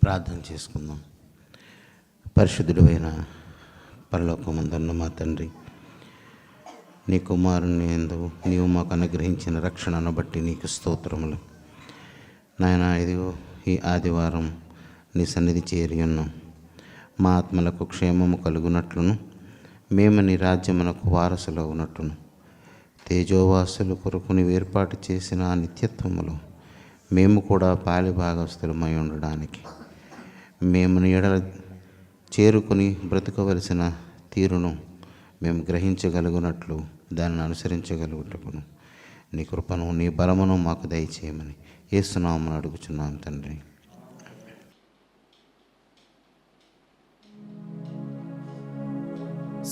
ప్రార్థన చేసుకుందాం. పరిశుద్ధుడు అయిన పరలోకమందున్న మా తండ్రి, నీ కుమారుని యందు నీవు మాకు అనుగ్రహించిన రక్షణను బట్టి నీకు స్తోత్రములు. నాయన, ఇదిగో ఈ ఆదివారం నీ సన్నిధి చేరి ఉన్నాం. మా ఆత్మలకు క్షేమము కలుగునట్లును, మేము నీ రాజ్యమునకు వారసులు ఉన్నట్టును, తేజోవాసుల కొరకు నీవు ఏర్పాటు చేసిన ఆ నిత్యత్వములో మేము కూడా పాలిభాగస్తులమై ఉండడానికి, మేము నీ ఎడల చేరుకుని బ్రతకవలసిన తీరును మేము గ్రహించగలుగునట్లు, దానిని అనుసరించగలుగుటకును నీ కృపను నీ బలమును మాకు దయచేయమని యేసు నామమున అడుగుచున్నాం తండ్రి.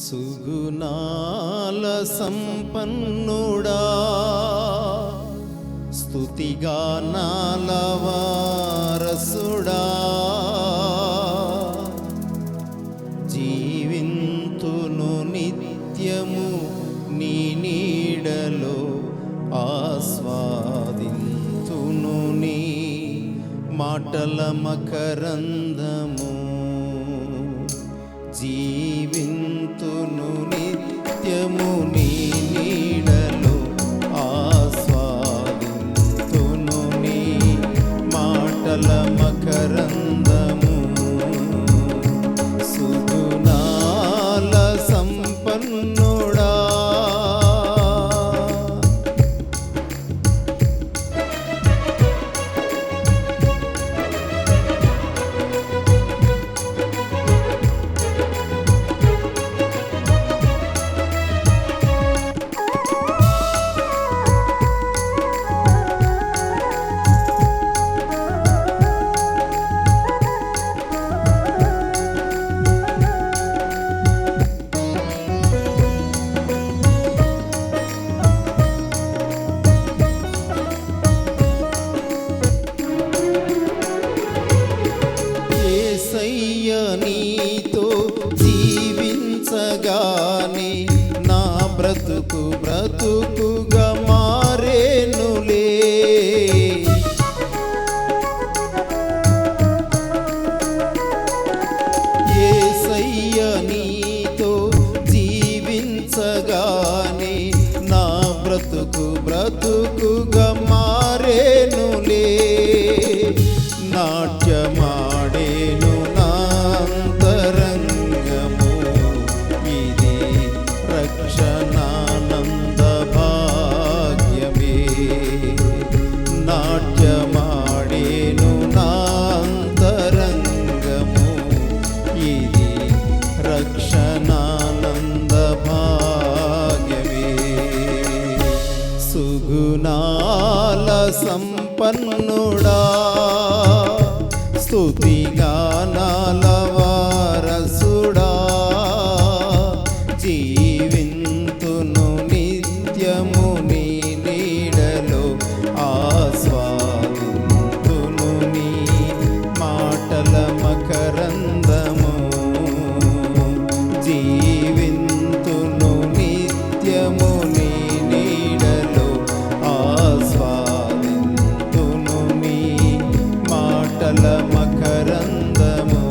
సుగుణాల సంపన్నుడా, స్తుతిగానాల వారసుడా, జీవింతును నిత్యము నీ నీడలో, ఆస్వాదింతును నీ మాటల మకరందము. జీవింతును నిత్యము నీ నీడలో, ఆస్వాదింతును నీ మాటల మకరందము. సుగుణాల సంపన్నుడా, నీతో జీవించగానే నా బ్రతుకు బ్రతుకుగా మారేనులే. యేసయ్య నీతో జీవించగానే నా బ్రతుకు బ్రతుకుగా మారేనులే. నాట్యమాడేను నాంతరంగము, ఇది రక్షణానంద భాగ్యమే. నాట్యమాడేను నాంతరంగము, ఇది రక్షణానంద భాగ్యమే. సుగుణాల సంపన్నుడా, స్తుతిగానాల వారసుడా, జీవింతును నిత్యము నీ నీడలో, ఆస్వాదింతును నీ మాటల మకరందము. జీవింతును నిత్యము నీ నీడలో, ఆస్వాదింతును నీ మాటల మకరందము.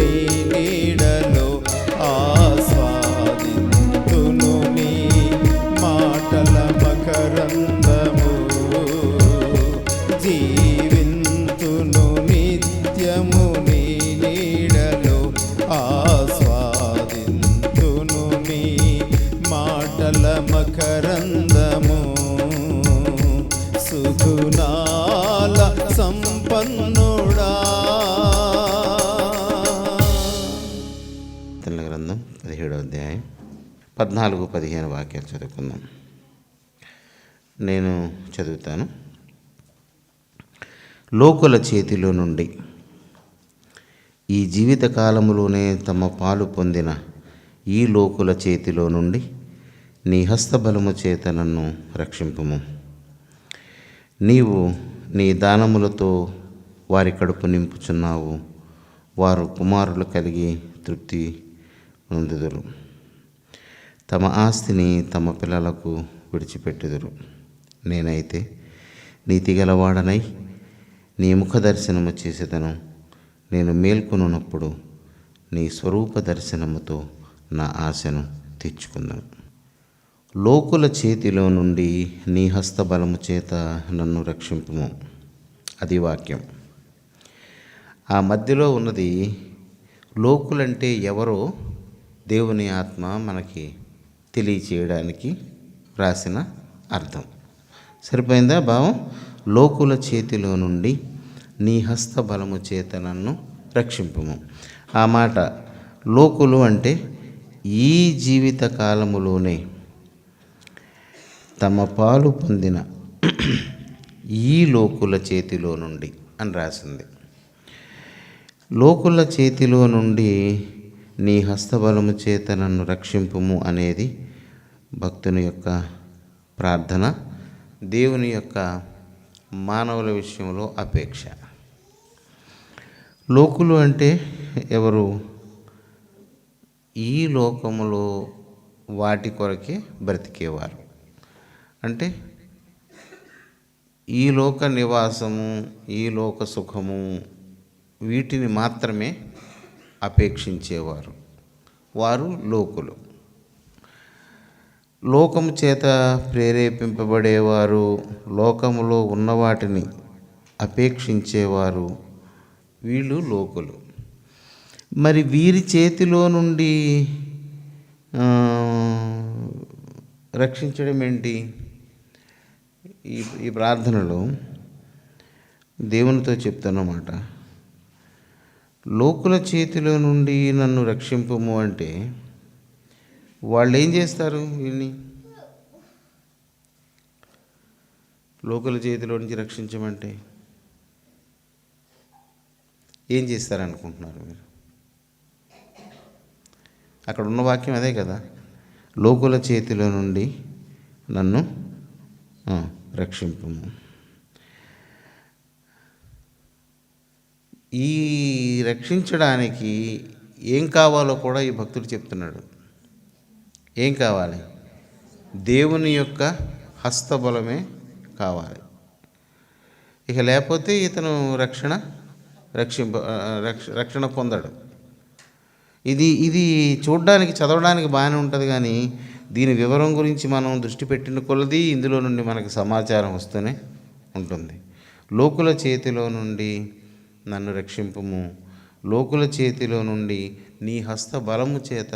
నీ నీడలో ఆస్వాదింతును నీ మాటల మకరందము జీవింతును నిత్యము నీ నీడలో ఆస్వాదింతును నీ మాటల మకరందము సుగుణాల సంపన్నుడా. కీర్తనల గ్రంథం 17వ అధ్యాయం 14-15 వాక్యాలు చదువుకుందాం. నేను చదువుతాను. లోకుల చేతిలో నుండి ఈ జీవిత కాలములోనే తమ పాలు పొందిన ఈ లోకుల చేతిలో నుండి నీ హస్తబలము చేత నన్ను రక్షింపుము. నీవు నీ దానములతో వారి కడుపు నింపుచున్నావు. వారు కుమారులు కలిగి తృప్తి నొందుదురు. తమ ఆస్తిని తమ పిల్లలకు విడిచిపెట్టుదురు. నేనైతే నీతిగలవాడనై నీ ముఖ దర్శనము చేసేదను. నేను మేల్కొనున్నప్పుడు నీ స్వరూప దర్శనముతో నా ఆశను తీర్చుకుందాను. లోకుల చేతిలో నుండి నీ హస్తబలము చేత నన్ను రక్షింపుము. అది వాక్యం. ఆ మధ్యలో ఉన్నది లోకులంటే ఎవరో దేవుని ఆత్మ మనకి తెలియచేయడానికి రాసిన అర్థం. సరిపోయిందా భావం? లోకుల చేతిలో నుండి నీ హస్తబలము చేత నన్ను రక్షింపుము. ఆ మాట లోకులు అంటే ఈ జీవిత కాలములోనే తమ పాలు పొందిన ఈ లోకుల చేతిలో నుండి అని రాసింది. లోకుల చేతిలో నుండి నీ హస్తబలము చేత నన్ను రక్షింపుము అనేది భక్తుని యొక్క ప్రార్థన, దేవుని యొక్క మానవుల విషయంలో అపేక్ష. లోకులు అంటే ఎవరు? ఈ లోకములో వాటి కొరకే బ్రతికేవారు. అంటే ఈ లోక నివాసము, ఈ లోక సుఖము, వీటిని మాత్రమే అపేక్షించేవారు. వారు లోకులు. లోకము చేత ప్రేరేపింపబడేవారు, లోకములో ఉన్న వాటిని అపేక్షించేవారు, వీళ్ళు లోకులు. మరి వీరి చేతిలో నుండి రక్షించడం ఏంటి? ఈ ప్రార్థనలో దేవునితో చెప్తానమాట. లోకుల చేతిలో నుండి నన్ను రక్షింపుము అంటే వాళ్ళు ఏం చేస్తారు? వీళ్ళని లోకుల చేతిలో నుంచి రక్షించమంటే ఏం చేస్తారనుకుంటున్నారు మీరు? అక్కడ ఉన్న వాక్యం అదే కదా, లోకుల చేతిలో నుండి నన్ను రక్షింపుము. ఈ రక్షించడానికి ఏం కావాలో కూడా ఈ భక్తుడు చెప్తున్నాడు. ఏం కావాలి? దేవుని యొక్క హస్తబలమే కావాలి. ఇక లేకపోతే ఇతను రక్షణ పొందడు. ఇది చూడడానికి, చదవడానికి బాగానే ఉంటుంది, కానీ దీని వివరం గురించి మనం దృష్టి పెట్టిన కొలది ఇందులో నుండి మనకు సమాచారం వస్తూనే ఉంటుంది. లోకుల చేతిలో నుండి నన్ను రక్షింపుము. లోకుల చేతిలో నుండి నీ హస్త బలము చేత.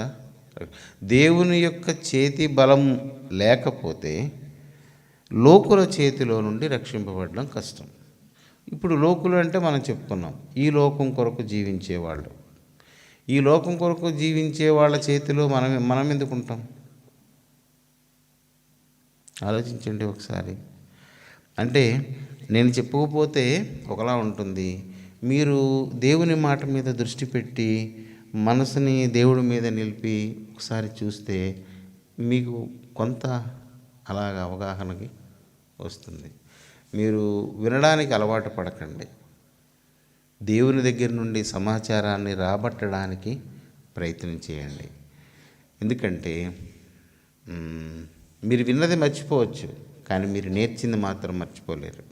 దేవుని యొక్క చేతి బలం లేకపోతే లోకుల చేతిలో నుండి రక్షింపబడడం కష్టం. ఇప్పుడు లోకులు అంటే మనం చెప్పుకున్నాం, ఈ లోకం కొరకు జీవించేవాళ్ళు. ఈ లోకం కొరకు జీవించే వాళ్ళ చేతిలో మనం ఎందుకు ఉంటాం? ఆలోచించండి ఒకసారి. అంటే నేను చెప్పకపోతే ఒకలా ఉంటుంది. మీరు దేవుని మాట మీద దృష్టి పెట్టి మనసుని దేవుడి మీద నిలిపి ఒకసారి చూస్తే మీకు కొంత అలాగ అవగాహనకి వస్తుంది. మీరు వినడానికి అలవాటు పడకండి. దేవుని దగ్గర నుండి సమాచారాన్ని రాబట్టడానికి ప్రయత్నం చేయండి. ఎందుకంటే మీరు విన్నది మర్చిపోవచ్చు, కానీ మీరు నేర్చింది మాత్రం మర్చిపోలేరు.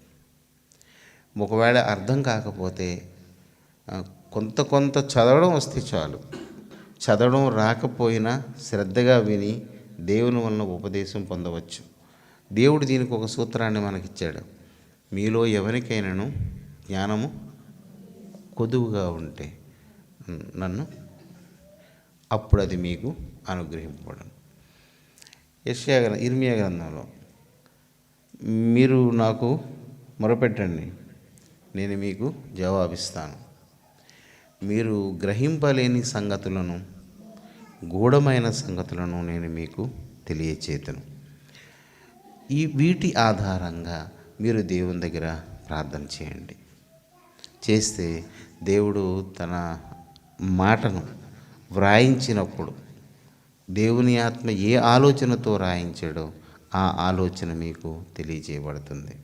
ఒకవేళ అర్థం కాకపోతే కొంత చదవడం వస్తే చాలు. చదవడం రాకపోయినా శ్రద్ధగా విని దేవుని వలన ఉపదేశం పొందవచ్చు. దేవుడు దీనికి ఒక సూత్రాన్ని మనకిచ్చాడు. మీలో ఎవరికైనాను జ్ఞానము కొదువుగా ఉంటే నన్ను అప్పుడు అది మీకు అనుగ్రహింపబడను. ఇర్మియా గ్రంథంలో మీరు నాకు మొరపెట్టండి, నేను మీకు జవాబిస్తాను. మీరు గ్రహింపలేని సంగతులను, గూఢమైన సంగతులను నేను మీకు తెలియచేతును. వీటి ఆధారంగా మీరు దేవుని దగ్గర ప్రార్థన చేయండి. చేస్తే దేవుడు తన మాటను వ్రాయించినప్పుడు దేవుని ఆత్మ ఏ ఆలోచనతో రాయించాడో ఆ ఆలోచన మీకు తెలియజేయబడుతుంది.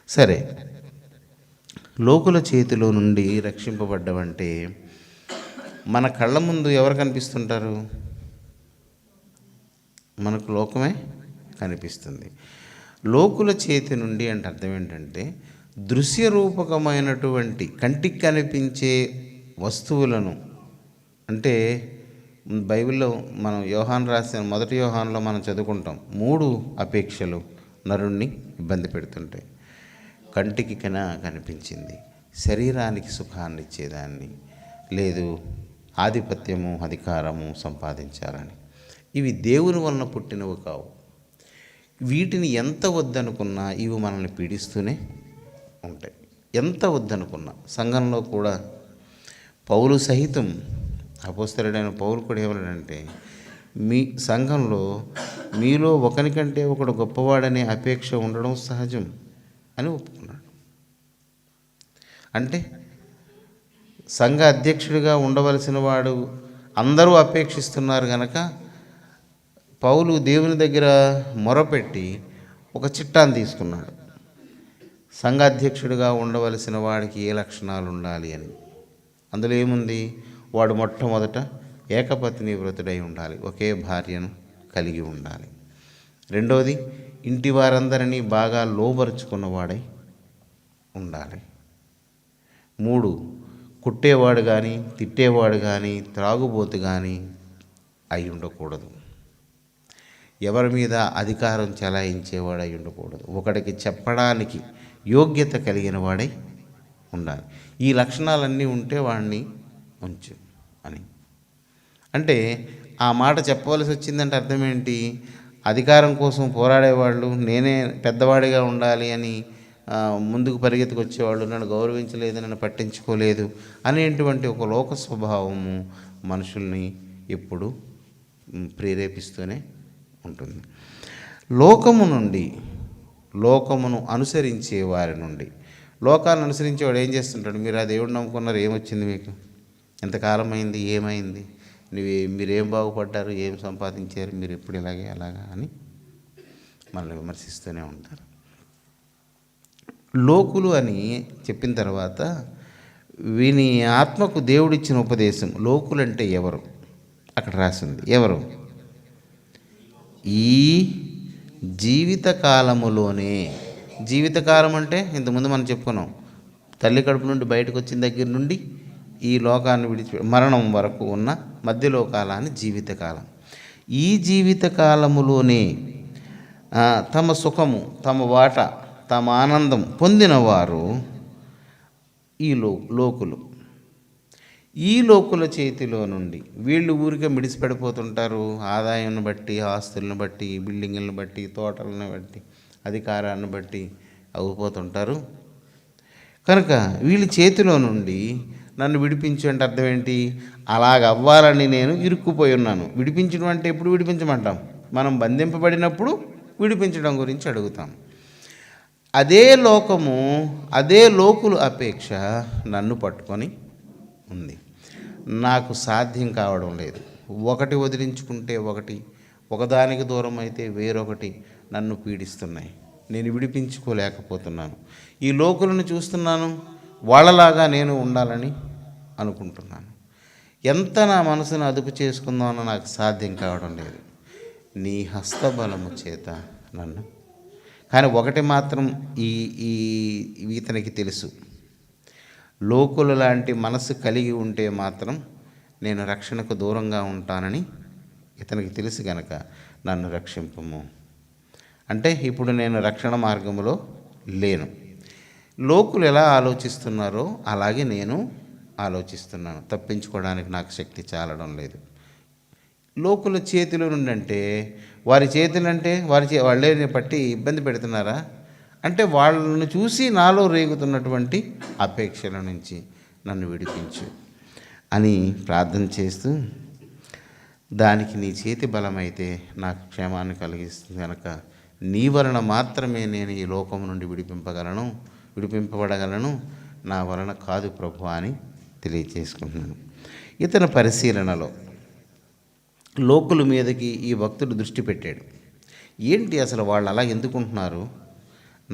సరే, లోకుల చేతిలో నుండి రక్షింపబడ్డవంటే మన కళ్ళ ముందు ఎవరు కనిపిస్తుంటారు? మనకు లోకమే కనిపిస్తుంది. లోకుల చేతి నుండి అంటే అర్థం ఏంటంటే దృశ్య రూపకమైనటువంటి కంటికి కనిపించే వస్తువులను, అంటే బైబిల్లో మనం యోహాను రాసిన 1 యోహానులో మనం చదువుకుంటాం, 3 అపేక్షలు నరుణ్ణి ఇబ్బంది పెడుతుంటాయి. కంటికి కనిపించింది, శరీరానికి సుఖాన్ని ఇచ్చేదాన్ని, లేదు ఆధిపత్యము అధికారము సంపాదించాలని. ఇవి దేవుని వలన పుట్టినవి కావు. వీటిని ఎంత వద్దనుకున్నా ఇవి మనల్ని పీడిస్తూనే ఉంటాయి. ఎంత వద్దనుకున్నా. సంఘంలో కూడా పౌలు సహితం, అపోస్తలుడైన పౌలు కూడా ఏమన్నాడంటే, మీ సంఘంలో మీలో ఒకనికంటే ఒకడు గొప్పవాడనే అపేక్ష ఉండడం సహజం అని ఒప్పుకున్నాడు. అంటే సంఘ అధ్యక్షుడిగా ఉండవలసిన వాడు అందరూ అపేక్షిస్తున్నారు కనుక పౌలు దేవుని దగ్గర మొరపెట్టి ఒక చిట్టాన్ని తీసుకున్నాడు. సంఘ అధ్యక్షుడిగా ఉండవలసిన వాడికి ఏ లక్షణాలు ఉండాలి అని. అందులో ఏముంది? వాడు మొట్టమొదట ఏకపత్ని వ్రతుడై ఉండాలి, ఒకే భార్యను కలిగి ఉండాలి. రెండవది, ఇంటి వారందరినీ బాగా లోబరుచుకున్నవాడై ఉండాలి. 3, కుట్టేవాడు కానీ తిట్టేవాడు కానీ త్రాగుబోతు కానీ అయి ఉండకూడదు. ఎవరి మీద అధికారం చెలాయించేవాడు అయి ఉండకూడదు. ఒకడికి చెప్పడానికి యోగ్యత కలిగిన వాడై ఉండాలి. ఈ లక్షణాలన్నీ ఉంటే వాడిని ఉంచు అని. అంటే ఆ మాట చెప్పవలసి వచ్చిందంటే అర్థం ఏంటి? అధికారం కోసం పోరాడేవాళ్ళు, నేనే పెద్దవాడిగా ఉండాలి అని ముందుకు పరిగెత్తుకొచ్చేవాళ్ళు, నన్ను గౌరవించలేదు, నన్ను పట్టించుకోలేదు అనేటువంటి ఒక లోక స్వభావము మనుషుల్ని ఎప్పుడు ప్రేరేపిస్తూనే ఉంటుంది. లోకమును అనుసరించే వారి నుండి, లోకాన్ని అనుసరించేవాడు ఏం చేస్తుంటాడు? మీరు ఆ దేవుడు నమ్ముకున్నారు, ఏమొచ్చింది మీకు? ఎంతకాలం అయింది? ఏమైంది? మీరేం బాగుపడ్డారు? ఏం సంపాదించారు? మీరు ఎప్పుడు ఇలాగే అలాగా అని మనల్ని విమర్శిస్తూనే ఉంటారు. లోకులు అని చెప్పిన తర్వాత వీని ఆత్మకు దేవుడిచ్చిన ఉపదేశం. లోకులంటే ఎవరు? అక్కడ రాసింది ఎవరు? ఈ జీవితకాలములోనే. జీవితకాలం అంటే ఇంతకుముందు మనం చెప్పుకున్నాం, తల్లి కడుపు నుండి బయటకు వచ్చిన దగ్గర నుండి ఈ లోకాన్ని విడిచి మరణం వరకు ఉన్న మధ్యలో కాలాన్ని జీవితకాలం. ఈ జీవితకాలములోనే తమ సుఖము, తమ వాట, తమ ఆనందం పొందినవారు ఈ లోకులు. ఈ లోకుల చేతిలో నుండి వీళ్ళు ఊరికే మిడిసిపడిపోతుంటారు. ఆదాయాన్ని బట్టి, ఆస్తులను బట్టి, బిల్డింగులను బట్టి, తోటలను బట్టి, అధికారాన్ని బట్టి అవ్వపోతుంటారు. కనుక వీళ్ళ చేతిలో నుండి నన్ను విడిపించు అంటే అర్థం ఏంటి? అలాగ అవ్వాలని నేను ఇరుక్కుపోయి ఉన్నాను. విడిపించడం అంటే ఎప్పుడు విడిపించమంటాం? మనం బంధింపబడినప్పుడు విడిపించడం గురించి అడుగుతాం. అదే లోకము, అదే లోకుల అపేక్ష నన్ను పట్టుకొని ఉంది. నాకు సాధ్యం కావడం లేదు. ఒకటి వదిలించుకుంటే ఒకదానికి దూరం అయితే వేరొకటి నన్ను పీడిస్తున్నాయి. నేను విడిపించుకోలేకపోతున్నాను. ఈ లోకులను చూస్తున్నాను, వాళ్ళలాగా నేను ఉండాలని అనుకుంటున్నాను. ఎంత నా మనసును అదుపు చేసుకుందామో నాకు సాధ్యం కావడం లేదు. నీ హస్తబలము చేత నన్ను. కానీ ఒకటి మాత్రం ఈ ఇతనికి తెలుసు, లోకుల లాంటి మనసు కలిగి ఉంటే మాత్రం నేను రక్షణకు దూరంగా ఉంటానని ఇతనికి తెలుసు గనక నన్ను రక్షింపము. అంటే ఇప్పుడు నేను రక్షణ మార్గంలో లేను. లోకులు ఎలా ఆలోచిస్తున్నారో అలాగే నేను ఆలోచిస్తున్నాను. తప్పించుకోవడానికి నాకు శక్తి చాలడం లేదు. లోకుల చేతిలో నుండి అంటే వారి చేతులు అంటే వాళ్ళే పట్టి ఇబ్బంది పెడుతున్నారా అంటే వాళ్ళని చూసి నాలో రేగుతున్నటువంటి అపేక్షల నుంచి నన్ను విడిపించు అని ప్రార్థన చేస్తూ, దానికి నీ చేతి బలమైతే నాకు క్షేమాన్ని కలిగిస్తుంది కనుక నీ వలన మాత్రమే నేను ఈ లోకం నుండి విడిపింపబడగలను, నా వలన కాదు ప్రభు అని తెలియచేసుకుంటున్నాను. ఇతని పరిశీలనలో లోకుల మీదకి ఈ భక్తుడు దృష్టి పెట్టాడు. ఏంటి అసలు వాళ్ళు అలా ఎందుకుంటున్నారు,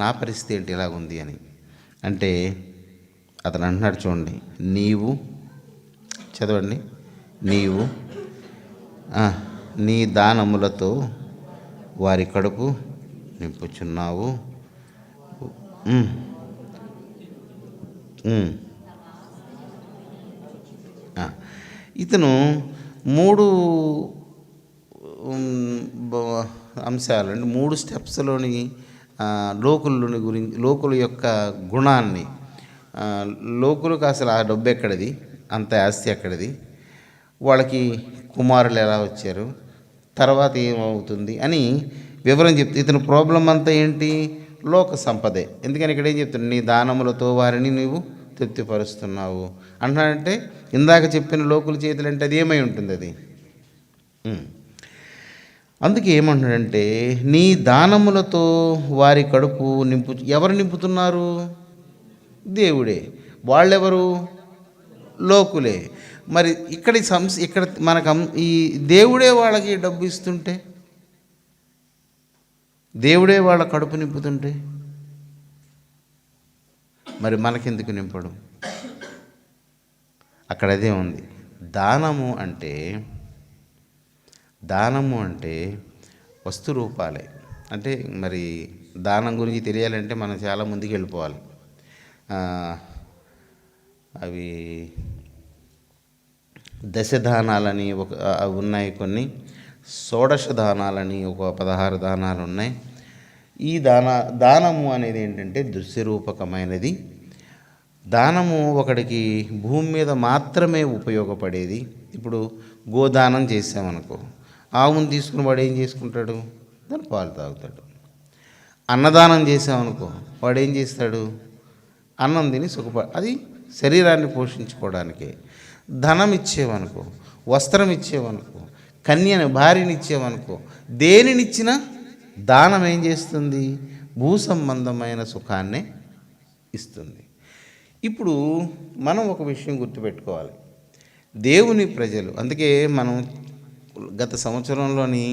నా పరిస్థితి ఏంటి ఇలాగుంది అని. అంటే అతను అంటున్నాడు, చూడండి, నీవు చదవండి, నీవు నీ దానములతో వారి కడుపు నింపుచున్నావు. ఇతను 3 అంశాలు అంటే 3 స్టెప్స్లోని లోకుల యొక్క గుణాన్ని, లోకులకు అసలు ఆ డబ్బు ఎక్కడిది, అంత ఆస్తి ఎక్కడిది, వాళ్ళకి కుమారులు ఎలా వచ్చారు, తర్వాత ఏమవుతుంది అని వివరం చెప్తే ఇతని ప్రాబ్లం అంతా ఏంటి, లోక సంపదే. ఎందుకని ఇక్కడ ఏం చెప్తున్నాడు, నీ దానములతో వారిని నీవు తృప్తిపరుస్తున్నావు అంటున్నాడంటే ఇందాక చెప్పిన లోకుల చేతులు అంటే అది ఏమై ఉంటుంది అది. అందుకే ఏమంటున్నాడంటే నీ దానములతో వారి కడుపు ఎవరు నింపుతున్నారు, దేవుడే. వాళ్ళెవరు, లోకులే. మరి ఇక్కడ మనకు ఈ దేవుడే వాళ్ళకి డబ్బు ఇస్తుంటే, దేవుడే వాళ్ళ కడుపు నింపుతుంటే మరి మనకెందుకు నింపడు? అక్కడ అదే ఉంది. దానము అంటే వస్తు రూపాలే. అంటే మరి దానం గురించి తెలియాలంటే మనం చాలా ముందుకు వెళ్ళిపోవాలి. అవి దశదానాలని ఉన్నాయి, కొన్ని షోడశ దానాలని ఒక 16 దానాలు ఉన్నాయి. ఈ దానము అనేది ఏంటంటే దృశ్యరూపకమైనది. దానము ఒకడికి భూమి మీద మాత్రమే ఉపయోగపడేది. ఇప్పుడు గోదానం చేసామనుకో, ఆవును తీసుకుని వాడు ఏం చేసుకుంటాడు, దాని పాలు తాగుతాడు. అన్నదానం చేసామనుకో, వాడు ఏం చేస్తాడు, అన్నం తిని అది శరీరాన్ని పోషించుకోవడానికే. ధనం ఇచ్చేవనుకో, వస్త్రం ఇచ్చేవనుకో, కన్యను భార్యని ఇచ్చేవనుకో, దేనినిచ్చినా దానం ఏం చేస్తుంది, భూ సంబంధమైన సుఖాన్నే ఇస్తుంది. ఇప్పుడు మనం ఒక విషయం గుర్తుపెట్టుకోవాలి, దేవుని ప్రజలు. అందుకే మనం గత సంవత్సరంలోని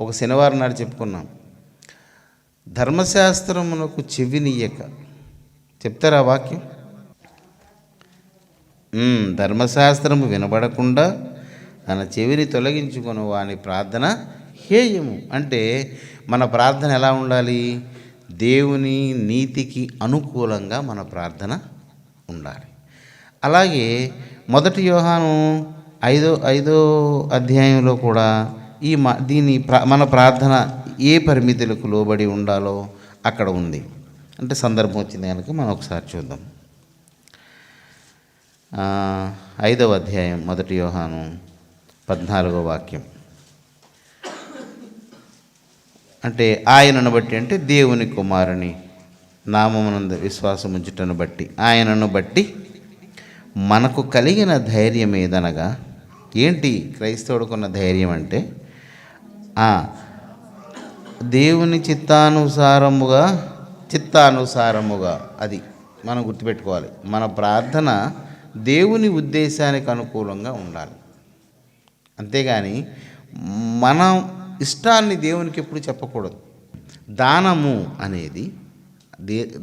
ఒక శనివారం నాడు చెప్పుకున్నాం, ధర్మశాస్త్రమునకు చెవినియ్యక, చెప్తారా వాక్యం, ధర్మశాస్త్రము వినబడకుండా తన చెవిని తొలగించుకొని వాని ప్రార్థన హేయము. అంటే మన ప్రార్థన ఎలా ఉండాలి, దేవుని నీతికి అనుకూలంగా మన ప్రార్థన ఉండాలి. అలాగే 1 యోహాను 5వ అధ్యాయంలో కూడా మన ప్రార్థన ఏ పరిమితులకు లోబడి ఉండాలో అక్కడ ఉంది. అంటే సందర్భం వచ్చింది కనుక మనం ఒకసారి చూద్దాం. 5వ అధ్యాయం 1 యోహాను 14వ వాక్యం. అంటే ఆయనను బట్టి, అంటే దేవుని కుమారుని నామమునందు విశ్వాసం ఉంచుటను బట్టి, ఆయనను బట్టి మనకు కలిగిన ధైర్యం ఏదనగా, ఏంటి క్రైస్తవుడుకున్న ధైర్యం అంటే దేవుని చిత్తానుసారముగా అది మనం గుర్తుపెట్టుకోవాలి. మన ప్రార్థన దేవుని ఉద్దేశానికి అనుకూలంగా ఉండాలి. అంతేగాని మన ఇష్టాన్ని దేవునికి ఎప్పుడు చెప్పకూడదు. దానము అనేది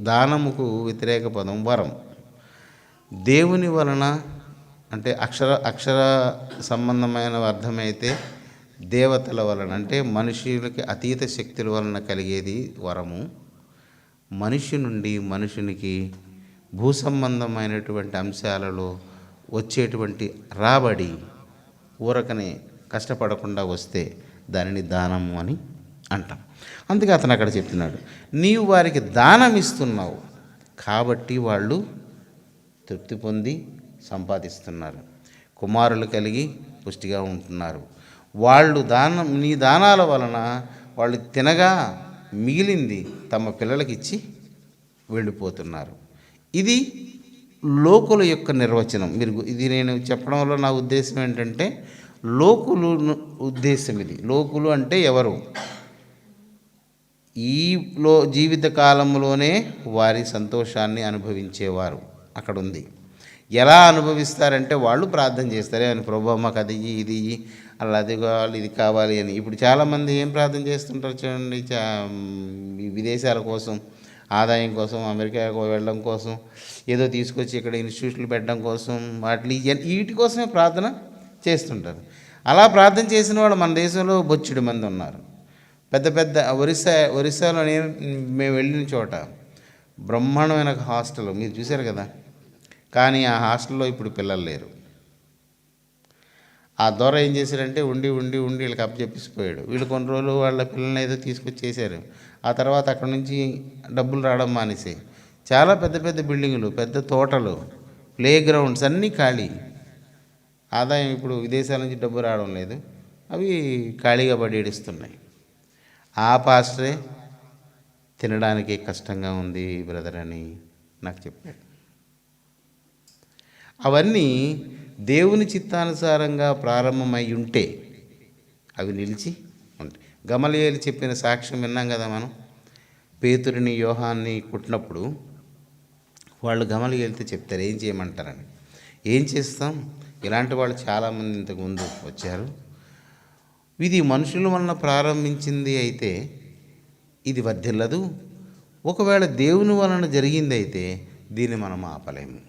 దానముకు వ్యతిరేక పదం వరం. దేవుని వలన అంటే అక్షర సంబంధమైన అర్థమైతే దేవతల వలన, అంటే మనుషులకి అతీత శక్తుల వలన కలిగేది వరము. మనిషి నుండి మనుషునికి భూ సంబంధమైనటువంటి అంశాలలో వచ్చేటువంటి రాబడి ఊరకనే కష్టపడకుండా వస్తే దానిని దానము అని అంటాం. అందుకే అతను అక్కడ చెప్తున్నాడు, నీవు వారికి దానం ఇస్తున్నావు కాబట్టి వాళ్ళు తృప్తి పొంది సంపాదిస్తున్నారు, కుమారులు కలిగి పుష్టిగా ఉంటున్నారు. వాళ్ళు నీ దానాల వలన వాళ్ళు తినగా మిగిలింది తమ పిల్లలకి ఇచ్చి వెళ్ళిపోతున్నారు. ఇది లోకుల యొక్క నిర్వచనం. ఇది నేను చెప్పడంలో నా ఉద్దేశం ఏంటంటే, లోకులు ఉద్దేశం ఇది. లోకులు అంటే ఎవరు? జీవిత కాలంలోనే వారి సంతోషాన్ని అనుభవించేవారు అక్కడ ఉంది. ఎలా అనుభవిస్తారంటే వాళ్ళు ప్రార్థన చేస్తారు, అని ప్రభు మాకు అది ఇది అలా అది కావాలి ఇది కావాలి అని. ఇప్పుడు చాలామంది ఏం ప్రార్థన చేస్తుంటారు చూడండి, విదేశాల కోసం, ఆదాయం కోసం, అమెరికాకు వెళ్ళడం కోసం, ఏదో తీసుకొచ్చి ఇక్కడ ఇన్స్టిట్యూట్లు పెట్టడం కోసం, వీటి కోసమే ప్రార్థన చేస్తుంటారు. అలా ప్రార్థన చేసిన వాళ్ళు మన దేశంలో బొచ్చెడు మంది ఉన్నారు. పెద్ద పెద్ద ఒరిస్సాలో మేము వెళ్ళిన చోట బ్రహ్మాండమైన హాస్టల్ మీరు చూశారు కదా, కానీ ఆ హాస్టల్లో ఇప్పుడు పిల్లలు లేరు. ఆ దొర ఏం చేశారంటే ఉండి వీళ్ళకి అప్పచెప్పిసిపోయాడు. వీళ్ళు కొన్ని రోజులు వాళ్ళ పిల్లల్ని ఏదో తీసుకొచ్చి చేశారు. ఆ తర్వాత అక్కడ నుంచి డబ్బులు రావడం మానేసి చాలా పెద్ద పెద్ద బిల్డింగులు, పెద్ద తోటలు, ప్లే గ్రౌండ్స్ అన్నీ ఖాళీ. ఆదాయం ఇప్పుడు విదేశాల నుంచి డబ్బు రావడం లేదు, అవి ఖాళీగా పడి ఏడుస్తున్నాయి. ఆ పాస్టరే తినడానికి కష్టంగా ఉంది బ్రదర్ అని నాకు చెప్పాడు. అవన్నీ దేవుని చిత్తానుసారంగా ప్రారంభమై ఉంటే అవి నిలిచి ఉంటాయి. గమలీయేలు చెప్పిన సాక్ష్యం విన్నాం కదా మనం. పేతురుని యోహాన్ని కుట్టినప్పుడు వాళ్ళు గమలీయేలుతో చెప్తారు ఏం చేయమంటారని. ఏం చేస్తాం, ఇలాంటి వాళ్ళు చాలామంది ఇంతకుముందు వచ్చారు. ఇది మనుషుల వలన ప్రారంభించింది అయితే ఇది వర్ధిల్లదు. ఒకవేళ దేవుని వలన జరిగింది అయితే దీన్ని మనం ఆపలేము.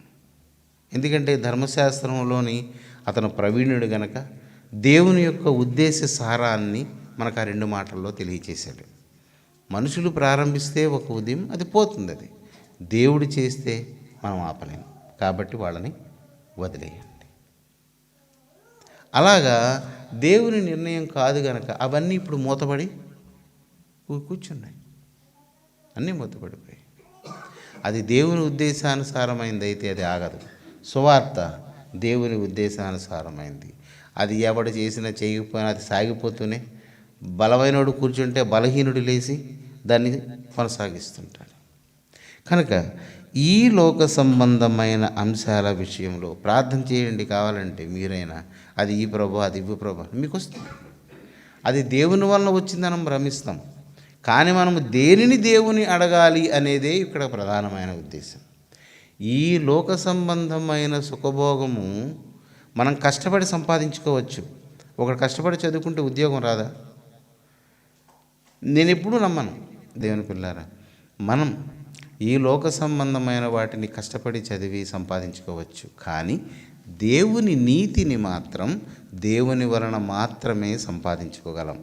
ఎందుకంటే ధర్మశాస్త్రంలోని అతను ప్రవీణుడు గనక దేవుని యొక్క ఉద్దేశ సారాన్ని మనకు ఆ 2 మాటల్లో తెలియచేశాడు. మనుషులు ప్రారంభిస్తే ఒక ఉదయం అది పోతుంది, అది దేవుడు చేస్తే మనం ఆపలేము. కాబట్టి వాళ్ళని వదిలేయండి. అలాగా దేవుని నిర్ణయం కాదు గనక అవన్నీ ఇప్పుడు మూతపడి కూర్చున్నాయి, అన్నీ మూతపడిపోయాయి. అది దేవుని ఉద్దేశానుసారమైంది అయితే అది ఆగదు. సువార్త దేవుని ఉద్దేశానుసారమైంది. అది ఎవడు చేసినా చేయకపోయినా అది సాగిపోతూనే, బలమైనడు కూర్చుంటే బలహీనుడు లేచి దాన్ని కొనసాగిస్తుంటాడు. కనుక ఈ లోక సంబంధమైన అంశాల విషయంలో ప్రార్థన చేయండి. కావాలంటే మీరైనా అది ఈ ప్రభు అది ఇవ్వు ప్రభు మీకు వస్తుంది. అది దేవుని వలన వచ్చిందని మనం భ్రమిస్తాం. కానీ మనము దేనిని దేవుని అడగాలి అనేదే ఇక్కడ ప్రధానమైన ఉద్దేశం. ఈ లోక సంబంధమైన సుఖభోగము మనం కష్టపడి సంపాదించుకోవచ్చు. ఒకడు కష్టపడి చదువుకుంటే ఉద్యోగం రాదా? నేను ఎప్పుడూ నమ్మను దేవుని పిల్లారా. మనం ఈ లోక సంబంధమైన వాటిని కష్టపడి చదివి సంపాదించుకోవచ్చు, కానీ దేవుని నీతిని మాత్రం దేవుని వలన మాత్రమే సంపాదించుకోగలం.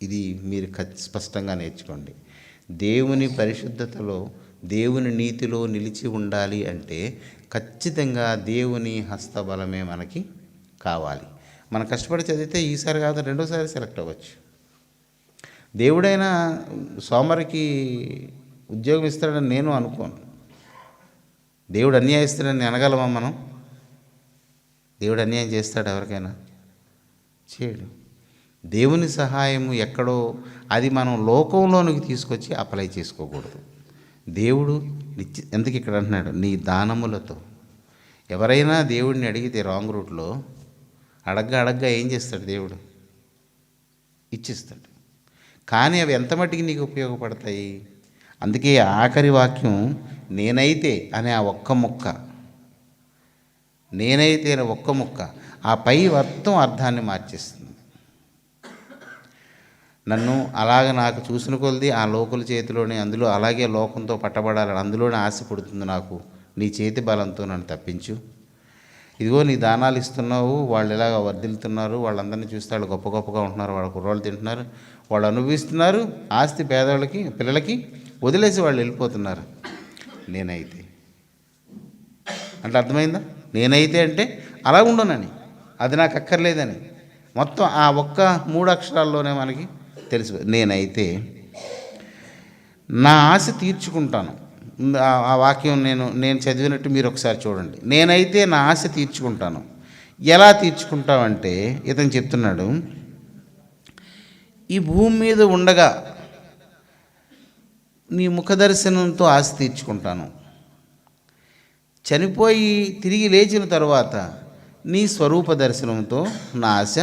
ఇది మీరు స్పష్టంగా నేర్చుకోండి. దేవుని పరిశుద్ధతలో, దేవుని నీతిలో నిలిచి ఉండాలి అంటే ఖచ్చితంగా దేవుని హస్తబలమే మనకి కావాలి. మనం కష్టపడి చదివితే ఈసారి కాదు రెండోసారి సెలెక్ట్ అవ్వచ్చు. దేవుడైనా సోమరికి ఉద్యోగం ఇస్తాడని నేను అనుకోను. దేవుడు అన్యాయం ఇస్తాడని అనగలమా మనం? దేవుడు అన్యాయం చేస్తాడు ఎవరికైనా? చేయడు. దేవుని సహాయము ఎక్కడో అది మనం లోకంలోనికి తీసుకొచ్చి అప్లై చేసుకోకూడదు. దేవుడు ఎందుకు ఇక్కడ అంటున్నాడు, నీ దానములతో. ఎవరైనా దేవుడిని అడిగితే రాంగ్ రూట్లో అడగ్గా ఏం చేస్తాడు? దేవుడు ఇచ్చిస్తాడు. కానీ అవి ఎంత మట్టికి నీకు ఉపయోగపడతాయి? అందుకే ఆఖరి వాక్యం నేనైతే అనే ఆ ఒక్క ముక్క, నేనైతే అనే ఒక్క ముక్క ఆ పై మొత్తం అర్థాన్ని మార్చేస్తుంది. నన్ను అలాగ నాకు చూసిన కొలది ఆ లోకుల చేతిలోనే, అందులో అలాగే లోకంతో పట్టబడాలని అందులోనే ఆశ పుడుతుంది నాకు. నీ చేతి బలంతో నన్ను తప్పించు. ఇదిగో నీ దానాలు ఇస్తున్నావు, వాళ్ళు ఇలాగ వర్ధిల్లుతున్నారు, వాళ్ళందరినీ చూస్తే వాళ్ళు గొప్పగా ఉంటున్నారు, వాళ్ళ కుర్రోళ్ళు తింటున్నారు, వాళ్ళు అనుభవిస్తున్నారు, ఆస్తి పేదవాళ్ళకి పిల్లలకి వదిలేసి వాళ్ళు వెళ్ళిపోతున్నారు. నేనైతే అంటే అర్థమైందా? నేనైతే అంటే అలా ఉండనని, అది నాకు అక్కర్లేదని. మొత్తం ఆ ఒక్క 3 అక్షరాల్లోనే మనకి తెలుసు. నేనైతే నా ఆశ తీర్చుకుంటాను. ఆ వాక్యం నేను చదివినట్టు మీరు ఒకసారి చూడండి. నేనైతే నా ఆశ తీర్చుకుంటాను. ఎలా తీర్చుకుంటామంటే ఇతను చెప్తున్నాడు, ఈ భూమి మీద ఉండగా నీ ముఖదర్శనంతో ఆశ తీర్చుకుంటాను. చనిపోయి తిరిగి లేచిన తర్వాత నీ స్వరూప దర్శనంతో నా ఆశ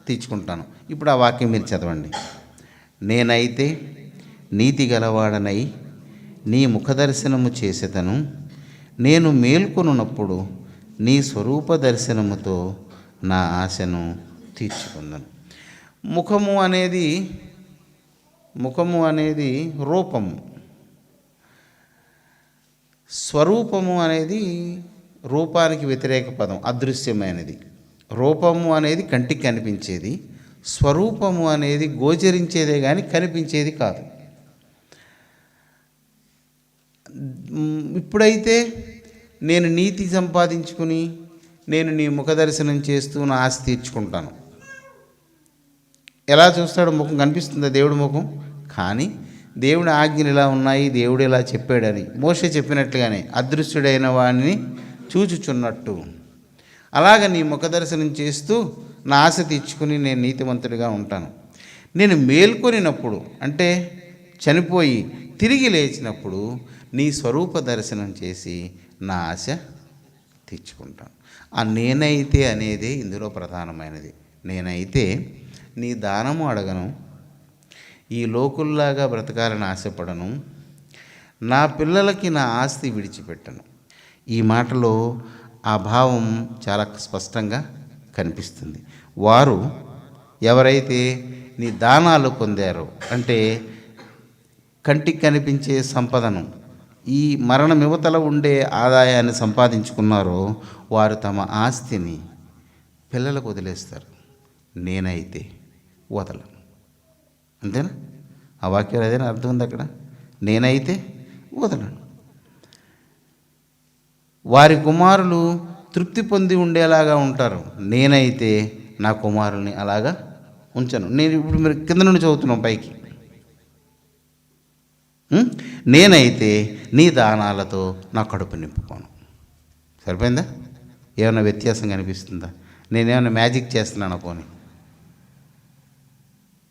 తీర్చుకుంటాను. ఇప్పుడు ఆ వాక్యం మీరు చదవండి. నేనైతే నీతి గలవాడనై నీ ముఖదర్శనము చేసేదను. నేను మేల్కొనున్నప్పుడు నీ స్వరూప దర్శనముతో నా ఆశను తీర్చుకుందను. ముఖము అనేది రూపము. స్వరూపము అనేది రూపానికి వ్యతిరేక పదం, అదృశ్యమైనది. రూపము అనేది కంటికి కనిపించేది, స్వరూపము అనేది గోచరించేదే కానీ కనిపించేది కాదు. ఇప్పుడైతే నేను నీతి సంపాదించుకుని నేను నీ ముఖదర్శనం చేస్తూ నా ఆశ తీర్చుకుంటాను. ఎలా చూస్తాడు? ముఖం కనిపిస్తుందా దేవుడి ముఖం? కానీ దేవుడి ఆజ్ఞలు ఇలా ఉన్నాయి, దేవుడు ఇలా చెప్పాడని మోషే చెప్పినట్లుగానే అదృశ్యుడైన వాడిని చూచుచున్నట్టు అలాగ నీ ముఖదర్శనం చేస్తూ నా ఆశ తీర్చుకుని నేను నీతిమంతుడిగా ఉంటాను. నేను మేల్కొనినప్పుడు అంటే చనిపోయి తిరిగి లేచినప్పుడు నీ స్వరూప దర్శనం చేసి నా ఆశ తీర్చుకుంటాను. ఆ నేనైతే అనేదే ఇందులో ప్రధానమైనది. నేనైతే నీ దానము అడగను, ఈ లోకుల్లాగా బ్రతకాలని ఆశపడను, నా పిల్లలకి నా ఆస్తి విడిచిపెట్టను. ఈ మాటలో ఆ భావం చాలా స్పష్టంగా కనిపిస్తుంది. వారు ఎవరైతే నీ దానాలు పొందారో అంటే కంటికి కనిపించే సంపదను, ఈ మరణ యువతల ఉండే ఆదాయాన్ని సంపాదించుకున్నారో వారు తమ ఆస్తిని పిల్లలకు వదిలేస్తారు. నేనైతే వదలను. అంతేనా? ఆ వాక్యం అదేనా అర్థం ఉంది అక్కడ? నేనైతే వదలను. వారి కుమారులు తృప్తి పొంది ఉండేలాగా ఉంటారు, నేనైతే నా కుమారుల్ని అలాగా ఉంచను. నేను ఇప్పుడు మీరు కింద నుండి చదువుతున్నాం పైకి. నేనైతే నీ దానాలతో నా కడుపు నింపుకోను. సరిపోయిందా? ఏమైనా వ్యత్యాసం కనిపిస్తుందా? నేనేమైనా మ్యాజిక్ చేస్తున్నాను పోనీ?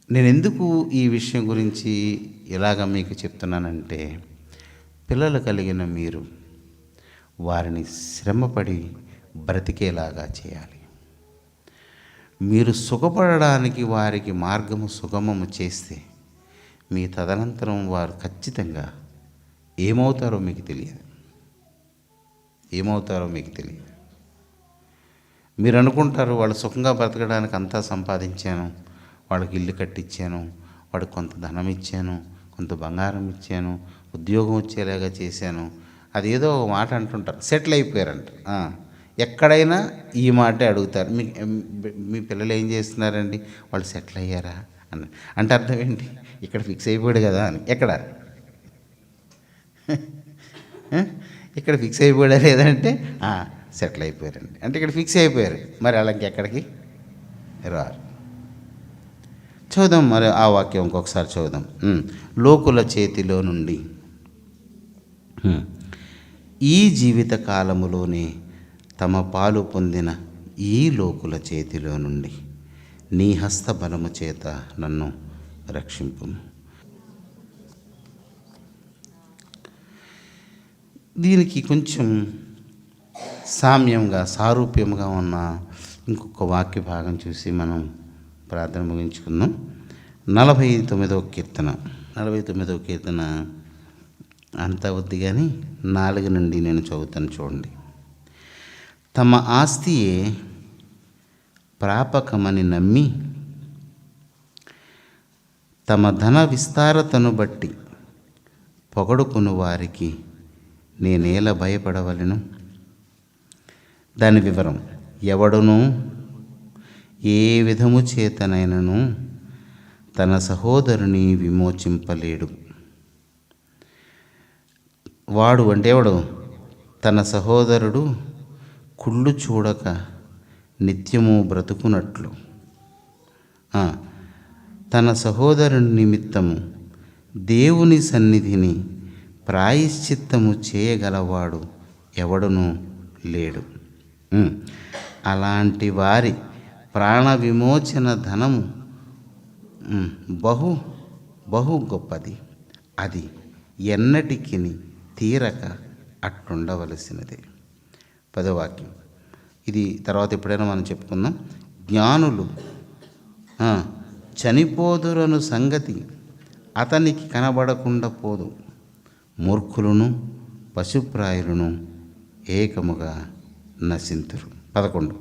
నేను ఎందుకు ఈ విషయం గురించి ఇలాగ మీకు చెప్తున్నానంటే, పిల్లలు కలిగిన మీరు వారిని శ్రమపడి బ్రతికేలాగా చేయాలి. మీరు సుఖపడడానికి వారికి మార్గము సుగమము చేస్తే మీ తదనంతరం వారు ఖచ్చితంగా ఏమవుతారో మీకు తెలియదు. మీరు అనుకుంటారు వాళ్ళు సుఖంగా బ్రతకడానికి అంతా సంపాదించాను, వాళ్ళకి ఇల్లు కట్టించాను, వాడికి కొంత ధనం ఇచ్చాను, కొంత బంగారం ఇచ్చాను, ఉద్యోగం వచ్చేలాగా చేశాను. అదేదో ఒక మాట అంటుంటారు, సెటిల్ అయిపోయారంట. ఎక్కడైనా ఈ మాటే అడుగుతారు. మీ పిల్లలు ఏం చేస్తున్నారండి? వాళ్ళు సెటిల్ అయ్యారా అని. అంటే అర్థం ఏంటి? ఇక్కడ ఫిక్స్ అయిపోయాడు కదా అని. ఇక్కడ ఫిక్స్ అయిపోయాడా లేదంటే సెటిల్ అయిపోయారండి అంటే ఇక్కడ ఫిక్స్ అయిపోయారు. మరి అలా ఇంకెక్కడికి రారు. చూద్దాం మరి ఆ వాక్యం ఇంకొకసారి చూద్దాం. లోకుల చేతిలో నుండి ఈ జీవిత కాలములోనే తమ పాలు పొందిన ఈ లోకుల చేతిలో నుండి నీ హస్త బలము చేత నన్ను రక్షింపు. దీనికి కొంచెం సారూప్యంగా ఉన్న ఇంకొక వాక్య భాగం చూసి మనం ప్రార్థన ముగించుకుందాం. 49వ కీర్తన అంతా వద్దు కానీ 4 నుండి నేను చదువుతాను చూడండి. తమ ఆస్తియే ప్రాపకమని నమ్మి తమ ధన విస్తారతను బట్టి పొగడుకుని వారికి నేనేల భయపడవలెను. దాని వివరం: ఎవడునూ ఏ విధము చేతనైనను తన సహోదరుని విమోచింపలేడు. వాడు అంటే ఎవడు? తన సహోదరుడు కుళ్ళు చూడక నిత్యము బ్రతుకున్నట్లు తన సహోదరుని నిమిత్తము దేవుని సన్నిధిని ప్రాయశ్చిత్తము చేయగలవాడు ఎవడునూ లేడు. అలాంటి వారి ప్రాణ విమోచన ధనము బహు బహు గొప్పది. అది ఎన్నటికి తీరక అట్లుండవలసినదే. 10వ వాక్యం. ఇది తర్వాత ఎప్పుడైనా మనం చెప్పుకుందాం. జ్ఞానులు చనిపోదురను సంగతి అతనికి కనబడకుండా పోదు, మూర్ఖులను పశుప్రాయులను ఏకముగా నశింతురు. 11.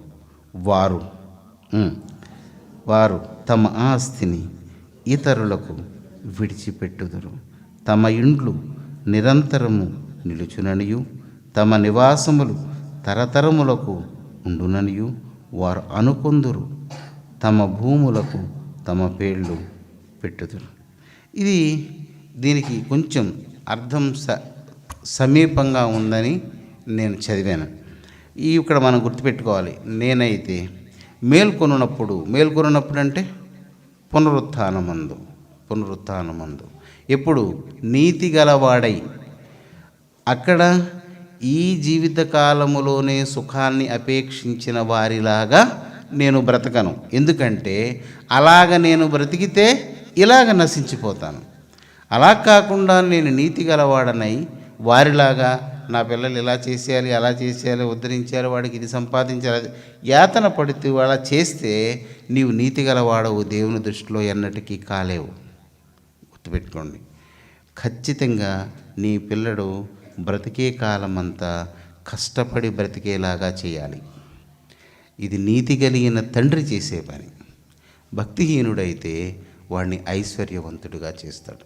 వారు తమ ఆస్తిని ఇతరులకు విడిచిపెట్టుదురు, తమ ఇండ్లు నిరంతరము నిలుచుననియు తమ నివాసములు తరతరములకు ఉండుననియు వారు అనుకొందురు, తమ భూములకు తమ పేర్లు పెట్టుదురు. దీనికి కొంచెం అర్థం సమీపంగా ఉందని నేను చదివాను. ఇక్కడ మనం గుర్తుపెట్టుకోవాలి. నేనైతే మేల్కొనున్నప్పుడు అంటే పునరుత్థానమందు ఎప్పుడు నీతి గలవాడై, అక్కడ ఈ జీవిత కాలములోనే సుఖాన్ని అపేక్షించిన వారిలాగా నేను బ్రతకను. ఎందుకంటే అలాగ నేను బ్రతికితే ఇలాగ నశించిపోతాను. అలా కాకుండా నేను నీతి గలవాడనై వారిలాగా నా పిల్లలు ఇలా చేసేయాలి, అలా చేసేయాలి, ఉద్ధరించాలి, వాడికి ఇది సంపాదించాలి, యాతన పడుతూ అలా చేస్తే నీవు నీతి గలవాడవు దేవుని దృష్టిలో ఎన్నటికీ కాలేవు. గుర్తుపెట్టుకోండి. ఖచ్చితంగా నీ పిల్లడు బ్రతికే కాలమంతా కష్టపడి బ్రతికేలాగా చేయాలి. ఇది నీతి కలిగిన తండ్రి చేసే పని. భక్తిహీనుడైతే వాడిని ఐశ్వర్యవంతుడిగా చేస్తాడు.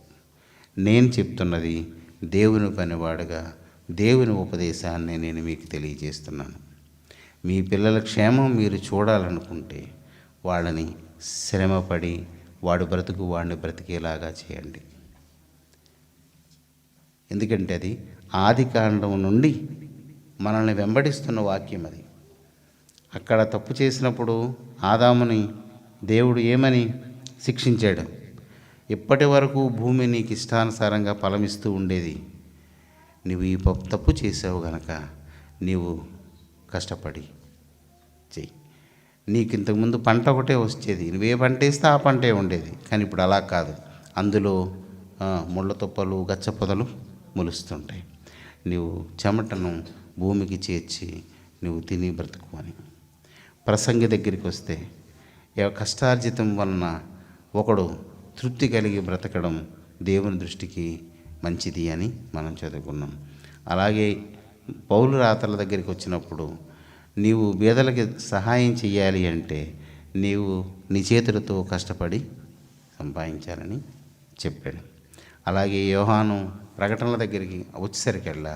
నేను చెప్తున్నది దేవుని పనివాడుగా దేవుని ఉపదేశాన్ని నేను మీకు తెలియజేస్తున్నాను. మీ పిల్లల క్షేమం మీరు చూడాలనుకుంటే వాళ్ళని శ్రమపడి వాడు బ్రతుకు వాడిని బ్రతికేలాగా చేయండి. ఎందుకంటే అది ఆదికాండం నుండి మనల్ని వెంబడిస్తున్న వాక్యం. అది అక్కడ తప్పు చేసినప్పుడు ఆదాముని దేవుడు ఏమని శిక్షించాడు? ఇప్పటి వరకు భూమి నీకు ఇష్టానుసారంగా ఫలమిస్తూ ఉండేది, నువ్వు ఈ తప్పు చేసావు గనక నీవు కష్టపడి చెయ్యి. నీకు ఇంతకుముందు పంట ఒకటే వచ్చేది, నువ్వే పంట వేస్తే ఆ పంటే ఉండేది. కానీ ఇప్పుడు అలా కాదు, అందులో ముళ్ళ తుప్పలు గచ్చ పొదలు మొలుస్తుంటాయి. నువ్వు చెమటను భూమికి చేర్చి నువ్వు తిని బ్రతుకు అని. ప్రసంగి దగ్గరికి వస్తే కష్టార్జితం వలన ఒకడు తృప్తి కలిగి బ్రతకడం దేవుని దృష్టికి మంచిది అని మనం చదువుకున్నాం. అలాగే పౌలు రాతల దగ్గరికి వచ్చినప్పుడు నీవు బీదలకి సహాయం చేయాలి అంటే నీవు నీ చేతులతో కష్టపడి సంపాదించాలని చెప్పాడు. అలాగే యోహాను ప్రకటనల దగ్గరికి వచ్చేసరికల్లా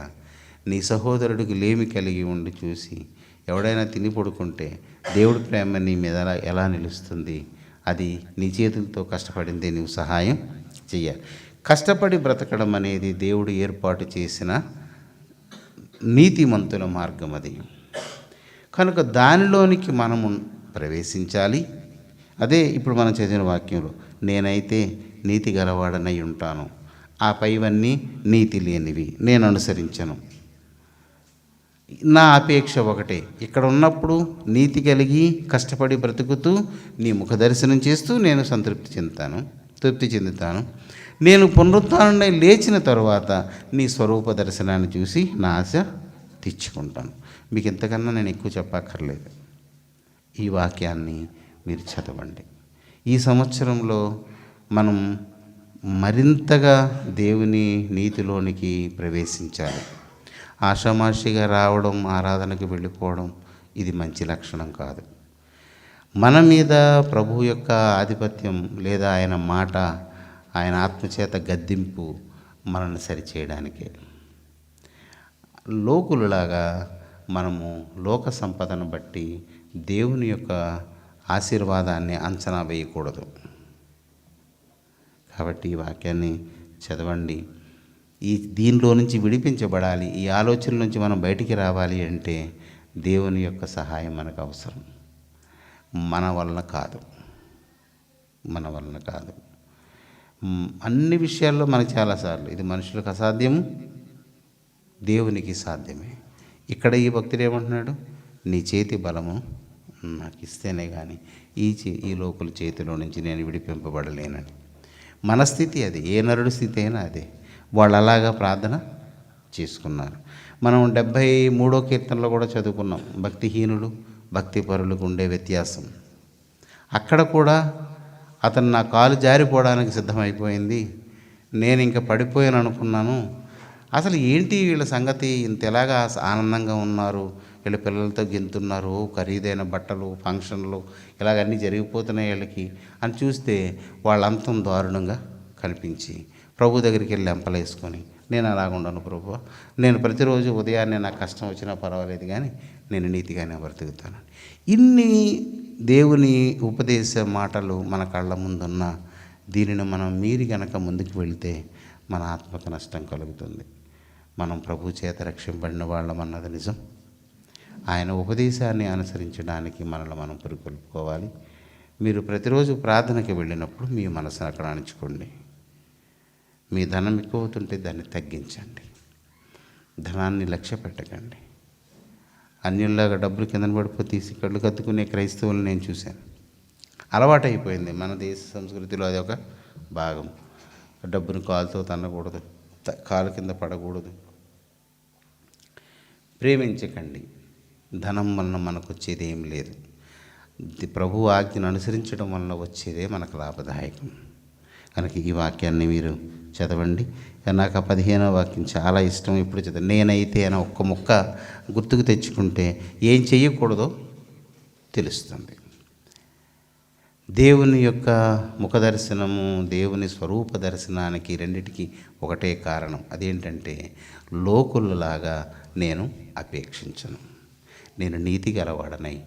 నీ సహోదరుడికి లేమి కలిగి ఉండి చూసి ఎవడైనా తిని పడుకుంటే దేవుడి ప్రేమ నీ మీద ఎలా నిలుస్తుంది? అది నీ చేతులతో కష్టపడిందే నీవు సహాయం చెయ్యాలి. కష్టపడి బ్రతకడం అనేది దేవుడు ఏర్పాటు చేసిన నీతిమంతుల మార్గం. అది కనుక దానిలోనికి మనము ప్రవేశించాలి. అదే ఇప్పుడు మనం చదివిన వాక్యంలో, నేనైతే నీతి గలవాడనై ఉంటాను, ఆ పైవన్నీ నీతి లేనివి నేను అనుసరించను. నా అపేక్ష ఒకటే, ఇక్కడ ఉన్నప్పుడు నీతి కలిగి కష్టపడి బ్రతుకుతూ నీ ముఖ దర్శనం చేస్తూ నేను తృప్తి చెందుతాను. నేను పునరుత్థానుడై లేచిన తరువాత నీ స్వరూప దర్శనాన్ని చూసి నా ఆశ తీర్చుకుంటాను. మీకు ఇంతకన్నా నేను ఎక్కువ చెప్పక్కర్లేదు. ఈ వాక్యాన్ని మీరు చదవండి. ఈ సంవత్సరంలో మనం మరింతగా దేవుని నీతిలోనికి ప్రవేశించాలి. ఆషామాషిగా రావడం, ఆరాధనకు వెళ్ళిపోవడం ఇది మంచి లక్షణం కాదు. మన మీద ప్రభు యొక్క ఆధిపత్యం లేదా ఆయన మాట, ఆయన ఆత్మచేత గద్దింపు మనల్ని సరిచేయడానికే. లోకులలాగా మనము లోక సంపదను బట్టి దేవుని యొక్క ఆశీర్వాదాన్ని అంచనా వేయకూడదు. కాబట్టి ఈ వాక్యాన్ని చదవండి. దీనిలో నుంచి విడిపించబడాలి, ఈ ఆలోచన నుంచి మనం బయటికి రావాలి అంటే దేవుని యొక్క సహాయం మనకు అవసరం. మన వలన కాదు. అన్ని విషయాల్లో మనకు చాలాసార్లు ఇది మనుషులకు అసాధ్యము, దేవునికి సాధ్యమే. ఇక్కడ ఈ భక్తుడు ఏమంటున్నాడు? నీ చేతి బలము నాకు ఇస్తేనే కానీ ఈ లోకుల చేతిలో నుంచి నేను విడిపింపబడలేనని. మన స్థితి అది, ఏ నరుడి స్థితి అయినా అదే. వాళ్ళు అలాగా ప్రార్థన చేసుకున్నారు. మనం 73వ కీర్తనలో కూడా చదువుకున్నాం, భక్తిహీనులు భక్తిపరులకు ఉండే వ్యత్యాసం. అక్కడ కూడా అతను నా కాలు జారిపోవడానికి సిద్ధమైపోయింది, నేను ఇంకా పడిపోయాను అనుకున్నాను. అసలు ఏంటి వీళ్ళ సంగతి, ఇంత ఎలాగా ఆనందంగా ఉన్నారు, వీళ్ళ పిల్లలతో గెంతున్నారు, ఖరీదైన బట్టలు, ఫంక్షన్లు ఇలాగన్నీ జరిగిపోతున్నాయి వీళ్ళకి అని చూస్తే వాళ్ళంతం దారుణంగా కనిపించి ప్రభు దగ్గరికి వెళ్ళి ఎంపలేసుకొని, నేను అలాగుండను ప్రభు, నేను ప్రతిరోజు ఉదయాన్నే నాకు కష్టం వచ్చినా పర్వాలేదు కానీ నేను నీతిగానే బ్రతుకుతాను. ఇన్ని దేవుని ఉపదేశ మాటలు మన కళ్ళ ముందున్న దీనిని మనం మీరి గనక ముందుకు వెళితే మన ఆత్మకు నష్టం కలుగుతుంది. మనం ప్రభు చేత రక్షింపబడిన వాళ్ళం అన్నది నిజం. ఆయన ఉపదేశాన్ని అనుసరించడానికి మనల్ని మనం పురికొల్పుకోవాలి. మీరు ప్రతిరోజు ప్రార్థనకి వెళ్ళినప్పుడు మీ మనసును అక్కడ అణుచుకోండి. మీ ధనం ఎక్కువ అవుతుంటే దాన్ని తగ్గించండి. ధనాన్ని లక్ష్య పెట్టకండి. అన్యుల్లాగా డబ్బులు కింద పడిపోతే తీసి కళ్ళు కత్తుకునే క్రైస్తవులను నేను చూశాను. అలవాటైపోయింది. మన దేశ సంస్కృతిలో అది ఒక భాగం. డబ్బును కాలుతో తన్నకూడదు, కాలు కింద పడకూడదు. ప్రేమించకండి. ధనం వలన మనకు వచ్చేది ఏం లేదు. ప్రభు ఆజ్ఞను అనుసరించడం వలన వచ్చేదే మనకు లాభదాయకం. కనుక ఈ వాక్యాన్ని మీరు చదవండి. నాకు 15వ వాక్యం చాలా ఇష్టం. ఇప్పుడు చదవండి. నేనైతే అని ఒక్క ముక్క గుర్తుకు తెచ్చుకుంటే ఏం చెయ్యకూడదో తెలుస్తుంది. దేవుని యొక్క ముఖ దర్శనము, దేవుని స్వరూప దర్శనానికి రెండిటికి ఒకటే కారణం. అదేంటంటే లోకులలాగా నేను అపేక్షించను. నేను నీతి గలవాడనై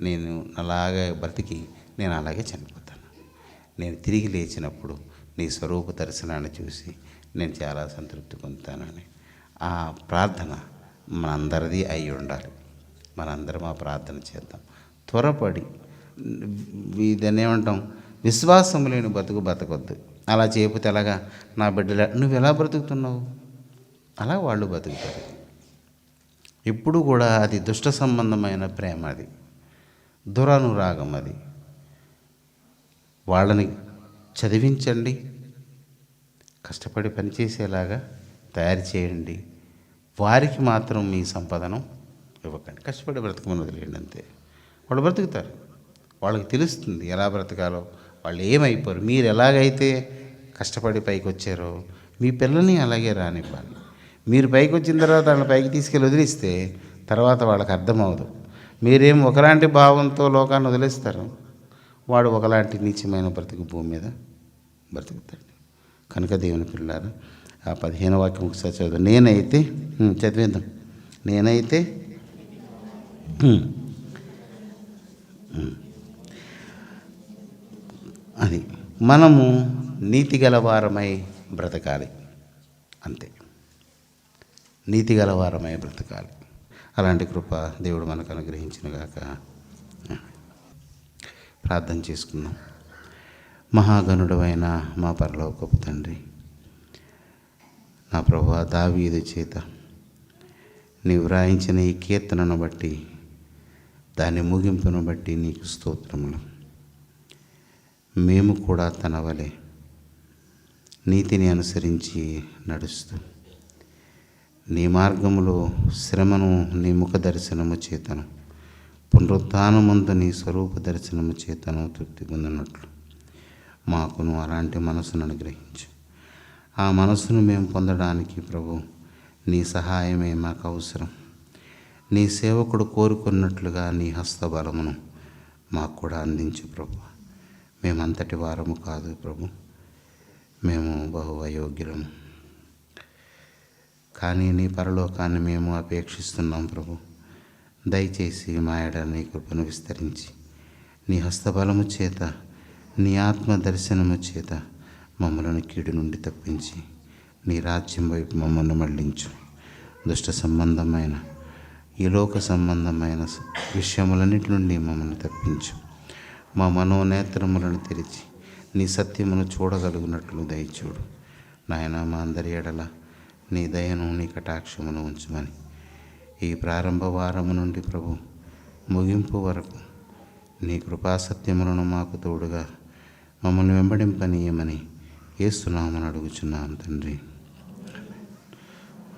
నేను అలాగే బ్రతికి నేను అలాగే చనిపోతాను. నేను తిరిగి లేచినప్పుడు నీ స్వరూప దర్శనాన్ని చూసి నేను చాలా సంతృప్తి పొందుతానని ఆ ప్రార్థన మనందరిది అయి ఉండాలి. మనందరం ఆ ప్రార్థన చేద్దాం. త్వరపడి దాన్ని ఏమంటాం, విశ్వాసం లేని బతకొద్దు. అలా చేయకపోతే ఎలాగా? నా బిడ్డల నువ్వు ఎలా బ్రతుకుతున్నావు అలా వాళ్ళు బతుకుతారు. ఇప్పుడు కూడా అది దుష్ట సంబంధమైన ప్రేమ, అది దురనురాగం. అది వాళ్ళని చదివించండి, కష్టపడి పనిచేసేలాగా తయారు చేయండి. వారికి మాత్రం మీ సంపదను ఇవ్వకండి. కష్టపడి బ్రతకమని వదిలేయండి అంతే. వాళ్ళు బ్రతుకుతారు, వాళ్ళకి తెలుస్తుంది ఎలా బ్రతకాలో. వాళ్ళు ఏమైపోరు. మీరు ఎలాగైతే కష్టపడి పైకి వచ్చారో మీ పిల్లల్ని అలాగే రానివ్వాలి. మీరు పైకి వచ్చిన తర్వాత వాళ్ళని పైకి తీసుకెళ్ళి వదిలిస్తే తర్వాత వాళ్ళకి అర్థమవదు. మీరేం ఒకలాంటి భావంతో లోకాన్ని వదిలేస్తారు, వాడు ఒకలాంటి నీచమైన బ్రతుకు భూమి మీద బ్రతుకుతాడు. కనుక దేవుని పిల్లారా, ఆ 15వ వాక్యం ఒకసారి చదువు. నేనైతే చదివేద్దాం. నేనైతే అది మనము నీతి గలవారమై బ్రతకాలి. అంతే, నీతి గలవారమై బ్రతకాలి. అలాంటి కృప దేవుడు మనకు అనుగ్రహించునుగాక. ప్రార్థన చేసుకుందాం. మహాగణుడవైన మా పరలోకపు తండ్రి, నా ప్రభువా, దావీదు చేత నీవు వ్రాయించిన ఈ కీర్తనను బట్టి, దాని ముగింపును బట్టి నీకు స్తోత్రములు. మేము కూడా తన వలె నీతిని అనుసరించి నడుస్తూ నీ మార్గములో శ్రమను నీ ముఖ దర్శనము చేతను, పునరుత్థానమందు నీ స్వరూప దర్శనము చేతను తృప్తి పొందినట్లు మాకును అలాంటి మనసును అనుగ్రహించు. ఆ మనసును మేము పొందడానికి ప్రభు నీ సహాయమే మాకు అవసరం. నీ సేవకుడు కోరుకున్నట్లుగా నీ హస్తబలమును మాకు కూడా అందించు ప్రభు. మేమంతటి వారము కాదు ప్రభు, మేము బహు అయోగ్యులము. కానీ నీ పరలోకాన్ని మేము అపేక్షిస్తున్నాం ప్రభు. దయచేసి మా ఎడల నీ కృపను విస్తరించి నీ హస్తబలము చేత, నీ ఆత్మ దర్శనము చేత మమ్మలను కీడు నుండి తప్పించి నీ రాజ్యం వైపు మమ్మల్ని మళ్ళించు. దుష్ట సంబంధమైన ఈ లోక సంబంధమైన విషయములన్నిటి నుండి మమ్మల్ని తప్పించు. మా మనోనేత్రములను తెరిచి నీ సత్యమును చూడగలుగునట్లు దయచూడు. నాయన, మా అందరి ఎడల నీ దయను, నీ కటాక్షమును ఉంచుమని ఈ ప్రారంభ వారము నుండి ప్రభు ముగింపు వరకు నీ కృపాసత్యములను మాకు తోడుగా మమ్మల్ని వెంబడింపనీయమని యేసు నామమున అడుగుచున్నాం తండ్రి.